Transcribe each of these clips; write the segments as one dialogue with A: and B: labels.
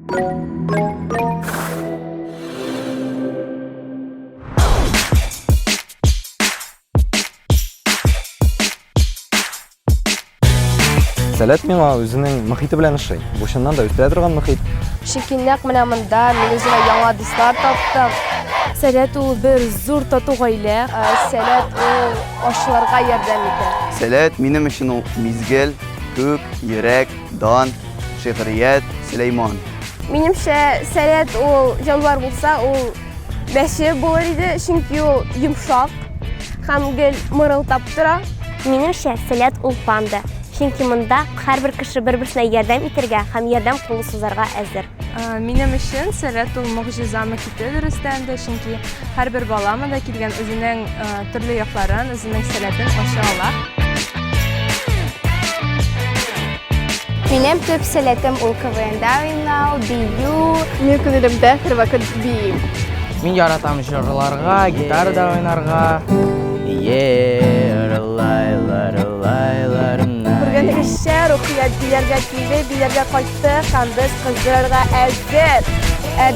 A: Сәләт миңа үзенең мохите белән ошый. Бу чыннан да үстерә торган мохит.
B: Чөнки нәкъ менә монда мин үземә яңа дуслар таптым. Сәләт ул бер зур тату гаилә. Сәләт ул ашларга ярдәм итә.
C: Сәләт минем өчен ул мизгел, күк, йөрәк, дан, шигърият, Сөләйман.
B: Минемчә, сәләт ул җанвар булса, ул бәшир булыр иде, чөнки ул йомшак һәм гел мырылдап тора.
D: Минемчә, сәләт ул панда. Чөнки монда һәрбер кеше бер-берсенә ярдәм итәргә һәм ярдәм кулы сузарга әзер.
B: Минем өчен сәләт ул могҗиза макеты дөрестән дә, чөнки һәрбер бала монда килгән үзенең төрле якларын, үзенең сәләтен ача ала.
D: Минем төп сәләтем ул КВНда уйнау, бию.
B: Мин күңелемдә һәрвакыт бию.
E: Мин яратам җырларга, гитарада уйнарга.
B: Күргәнегезчә, Рухият биләргә килде, биләргә кайтты һәм без кыздырырга әзер.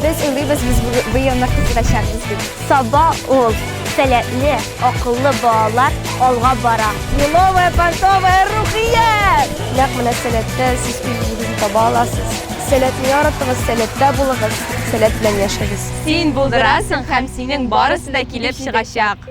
B: Без уйлыйбыз, без бу елны кыздырачакбыз дип.
D: Саба ул сәләтле, акыллы балалар алга бара.
B: Новая понтовая Рухият! Нәкъ менә сәләттә сез үзегезне таба аласыз. Сәләтне яратыгыз, сәләттә булыгыз, сәләт белән яшәгез.
F: Син булдырасың һәм синең барысы да килеп чыгачак.